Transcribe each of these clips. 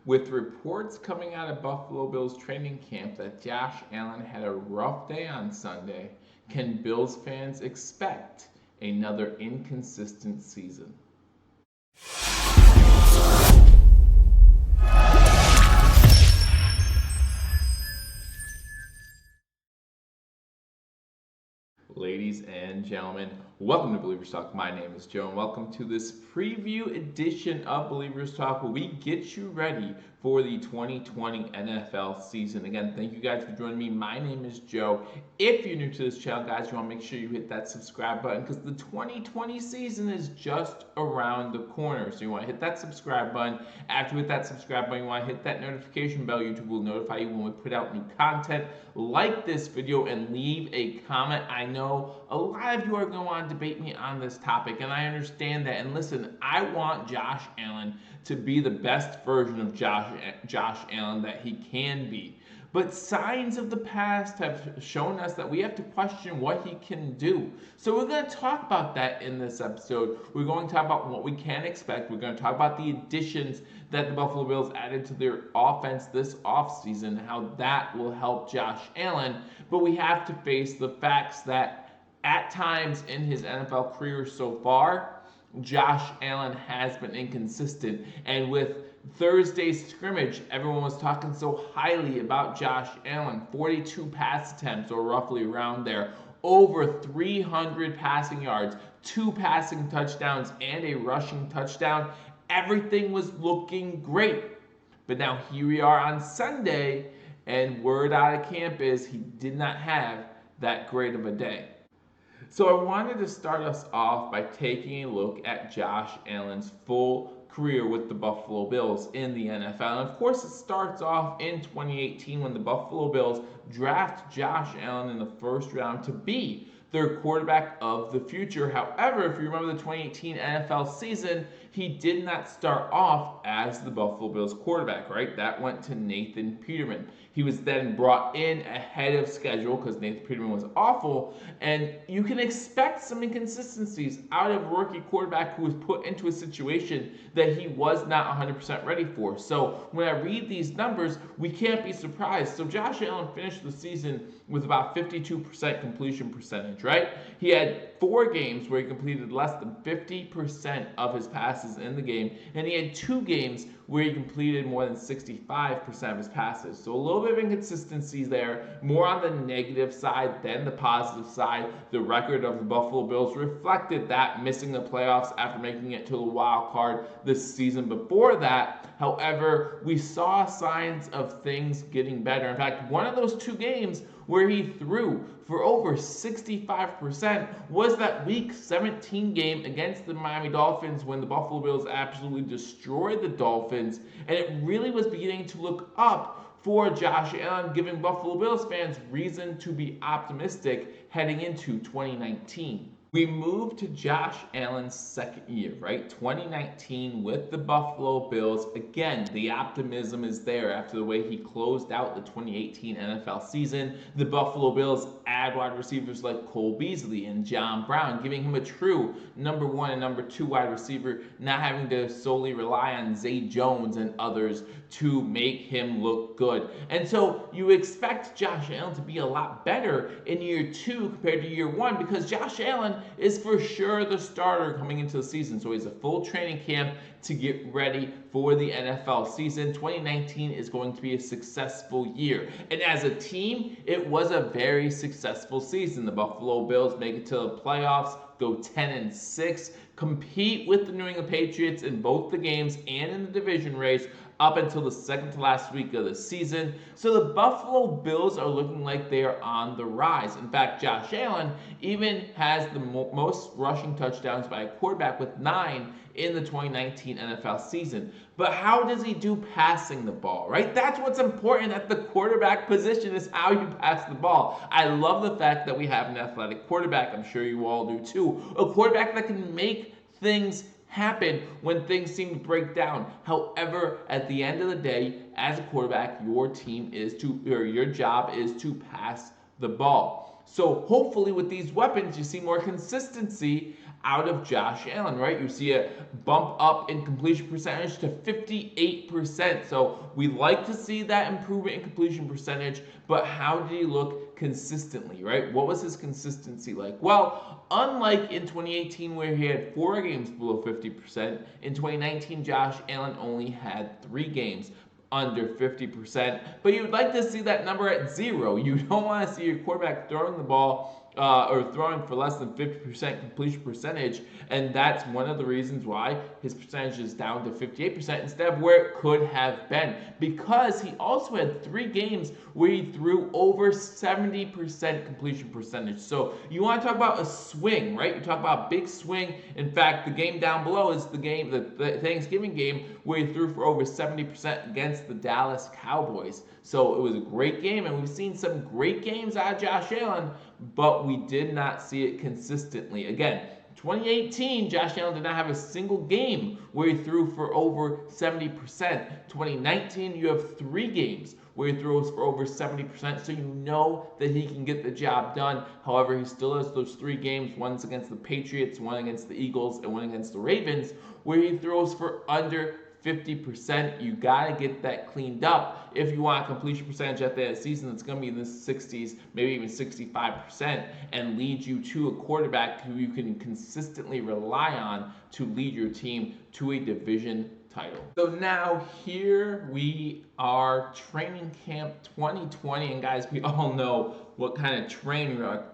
With reports coming out of Buffalo Bills training camp that Josh Allen had a rough day on Sunday, can Bills fans expect another inconsistent season? Ladies and gentlemen, welcome to Believers Talk. My name is Joe, and welcome to this preview edition of Believers Talk, where we get you ready for the 2020 NFL season. Again, thank you guys for joining me. My name is Joe. If you're new to this channel, guys, you want to make sure you hit that subscribe button because the 2020 season is just around the corner. So you want to hit that subscribe button. After you hit that subscribe button, you want to hit that notification bell. YouTube will notify you when we put out new content. Like this video and leave a comment. I know a lot of you are going to want to debate me on this topic, and I understand that. And listen, I want Josh Allen to be the best version of Josh Allen that he can be. But signs of the past have shown us that we have to question what he can do. So we're going to talk about that in this episode. We're going to talk about what we can expect. We're going to talk about the additions that the Buffalo Bills added to their offense this offseason, how that will help Josh Allen. But we have to face the facts that at times in his NFL career so far, Josh Allen has been inconsistent. And with Thursday's scrimmage, everyone was talking so highly about Josh Allen. 42 pass attempts, or roughly around there. Over 300 passing yards, 2 passing touchdowns, and a rushing touchdown. Everything was looking great. But now here we are on Sunday, and word out of camp is he did not have that great of a day. So I wanted to start us off by taking a look at Josh Allen's full career with the Buffalo Bills in the NFL. And of course, it starts off in 2018 when the Buffalo Bills draft Josh Allen in the first round to be their quarterback of the future. However, if you remember the 2018 NFL season, he did not start off as the Buffalo Bills quarterback, right? That went to Nathan Peterman. He was then brought in ahead of schedule because Nathan Peterman was awful, and you can expect some inconsistencies out of a rookie quarterback who was put into a situation that he was not 100% ready for. So when I read these numbers, we can't be surprised. So Josh Allen finished the season with about 52% completion percentage, right? He had 4 games where he completed less than 50% of his passes in the game, and he had 2 games where he completed more than 65% of his passes. So a little bit of inconsistencies there, more on the negative side than the positive side. The record of the Buffalo Bills reflected that, missing the playoffs after making it to the wild card this season before that. However, we saw signs of things getting better. In fact, one of those 2 games where he threw for over 65% was that Week 17 game against the Miami Dolphins when the Buffalo Bills absolutely destroyed the Dolphins, and it really was beginning to look up for Josh Allen, giving Buffalo Bills fans reason to be optimistic heading into 2019. We move to Josh Allen's second year, right? 2019 with the Buffalo Bills. Again, the optimism is there after the way he closed out the 2018 NFL season. The Buffalo Bills add wide receivers like Cole Beasley and John Brown, giving him a true number 1 and number 2 wide receiver, not having to solely rely on Zay Jones and others to make him look good. And so you expect Josh Allen to be a lot better in year 2 compared to year 1 because Josh Allen is for sure the starter coming into the season. So he has a full training camp to get ready for the NFL season. 2019 is going to be a successful year. And as a team, it was a very successful season. The Buffalo Bills make it to the playoffs, go 10-6, compete with the New England Patriots in both the games and in the division race up until the second to last week of the season. So the Buffalo Bills are looking like they are on the rise. In fact, Josh Allen even has the most rushing touchdowns by a quarterback with 9 in the 2019 NFL season. But how does he do passing the ball, right? That's what's important at the quarterback position, is how you pass the ball. I love the fact that we have an athletic quarterback. I'm sure you all do too. A quarterback that can make things happen when things seem to break down. However, at the end of the day, as a quarterback, your job is to pass the ball. So hopefully with these weapons, you see more consistency out of Josh Allen, right? You see a bump up in completion percentage to 58%. So we like to see that improvement in completion percentage, but how did he look consistently, right? What was his consistency like? Well, unlike in 2018 where he had 4 games below 50%, in 2019 Josh Allen only had 3 games under 50%, but you'd like to see that number at 0. You don't want to see your quarterback throwing the ball or throwing for less than 50% completion percentage, and that's one of the reasons why his percentage is down to 58% instead of where it could have been, because he also had 3 games where he threw over 70% completion percentage. So you want to talk about a swing, right? You talk about a big swing. In fact, the game down below is the game, the Thanksgiving game, where he threw for over 70% against the Dallas Cowboys. So it was a great game, and we've seen some great games out of Josh Allen, but we did not see it consistently. Again, 2018, Josh Allen did not have a single game where he threw for over 70%. 2019, you have 3 games where he throws for over 70%, so you know that he can get the job done. However, he still has those 3 games, one's against the Patriots, one against the Eagles, and one against the Ravens, where he throws for under 50%. You got to get that cleaned up if you want a completion percentage at the end of the season that's going to be in the 60s, maybe even 65%, and lead you to a quarterback who you can consistently rely on to lead your team to a division title. So now here we are, training camp 2020, and guys, we all know what kind of train wreck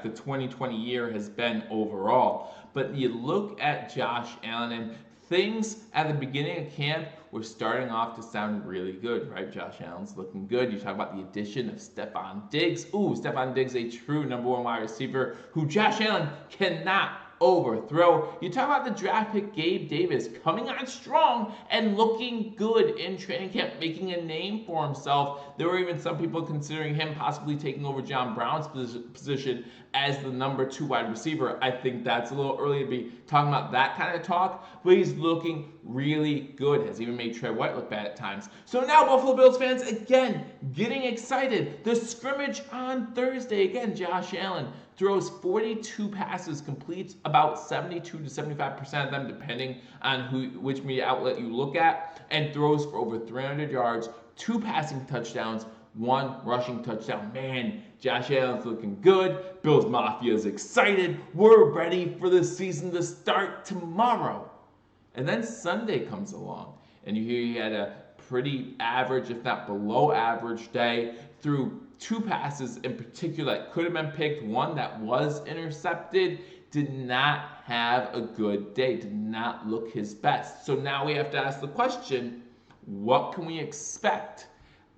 the 2020 year has been overall. But you look at Josh Allen, and things at the beginning of camp were starting off to sound really good, right? Josh Allen's looking good. You talk about the addition of Stefon Diggs. Ooh, Stefon Diggs, a true number 1 wide receiver who Josh Allen cannot overthrow. You talk about the draft pick Gabe Davis coming on strong and looking good in training camp, making a name for himself. There were even some people considering him possibly taking over John Brown's position as the number 2 wide receiver. I think that's a little early to be talking about that kind of talk, but he's looking really good. Has even made Trey White look bad at times. So now Buffalo Bills fans again getting excited. The scrimmage on Thursday, again, Josh Allen throws 42 passes, completes about 72 to 75% of them, depending on which media outlet you look at, and throws for over 300 yards, 2 passing touchdowns, 1 rushing touchdown. Man, Josh Allen's looking good. Bills Mafia is excited. We're ready for the season to start tomorrow. And then Sunday comes along, and you hear he had a pretty average, if not below average day, threw 2 passes in particular that could have been picked, 1 that was intercepted. Did not have a good day, did not look his best. So now we have to ask the question, what can we expect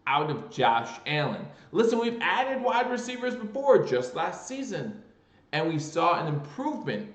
out of Josh Allen? Listen, we've added wide receivers before, just last season, and we saw an improvement,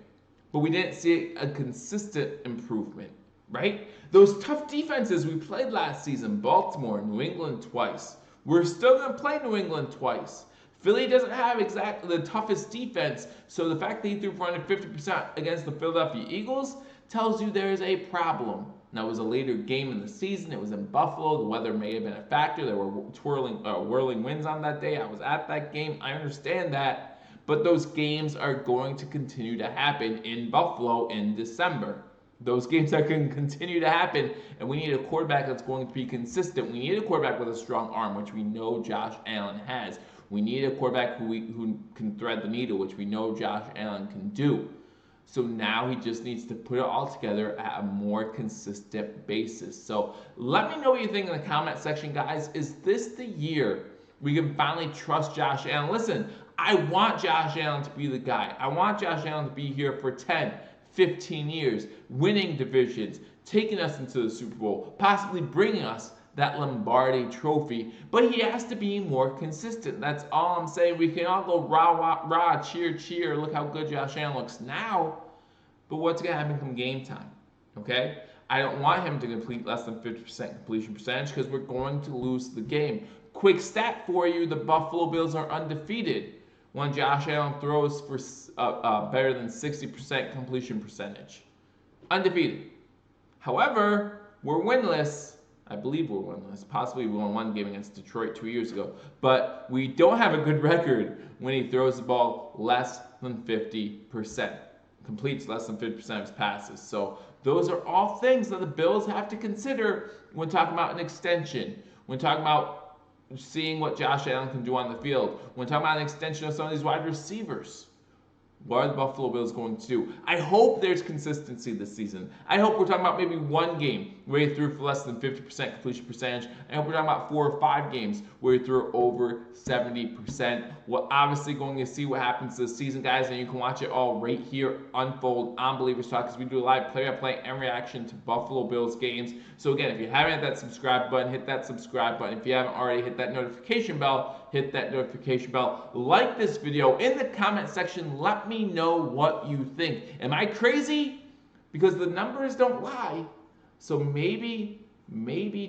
but we didn't see a consistent improvement, right? Those tough defenses we played last season, Baltimore, New England twice. We're still going to play New England twice. Philly doesn't have exactly the toughest defense, so the fact that he threw for under 50% against the Philadelphia Eagles tells you there is a problem. Now, it was a later game in the season. It was in Buffalo. The weather may have been a factor. There were whirling winds on that day. I was at that game. I understand that. But those games are going to continue to happen in Buffalo in December. Those games are going to continue to happen, and we need a quarterback that's going to be consistent. We need a quarterback with a strong arm, which we know Josh Allen has. We need a quarterback who can thread the needle, which we know Josh Allen can do. So now he just needs to put it all together at a more consistent basis. So let me know what you think in the comment section, guys. Is this the year we can finally trust Josh Allen? Listen, I want Josh Allen to be the guy. I want Josh Allen to be here for 10, 15 years, winning divisions, taking us into the Super Bowl, possibly bringing us that Lombardi trophy, but he has to be more consistent. That's all I'm saying. We can all go rah, rah, rah, cheer, cheer, look how good Josh Allen looks now, but what's going to happen come game time, okay? I don't want him to complete less than 50% completion percentage because we're going to lose the game. Quick stat for you, the Buffalo Bills are undefeated when Josh Allen throws for better than 60% completion percentage. Undefeated. However, we're winless I believe we're winless. Possibly we won one game against Detroit 2 years ago. But we don't have a good record when he throws the ball less than 50%. Completes less than 50% of his passes. So those are all things that the Bills have to consider when talking about an extension. When talking about seeing what Josh Allen can do on the field. When talking about an extension of some of these wide receivers. What are the Buffalo Bills going to do? I hope there's consistency this season. I hope we're talking about maybe one game where he threw for less than 50% completion percentage. I hope we're talking about 4 or 5 games where he threw over 70%. We're obviously going to see what happens this season, guys, and you can watch it all right here unfold on Believers Talk because we do a live play-by-play and reaction to Buffalo Bills games. So again, if you haven't hit that subscribe button, hit that subscribe button. If you haven't already, hit that notification bell. Hit that notification bell. Like this video. In the comment section, let me know what you think. Am I crazy? Because the numbers don't lie. So maybe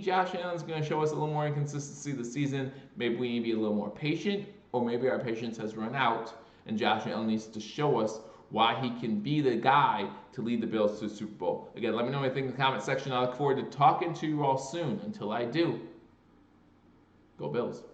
Josh Allen's going to show us a little more inconsistency this season. Maybe we need to be a little more patient, or maybe our patience has run out and Josh Allen needs to show us why he can be the guy to lead the Bills to the Super Bowl. Again, let me know what you think in the comment section. I look forward to talking to you all soon. Until I do, go Bills.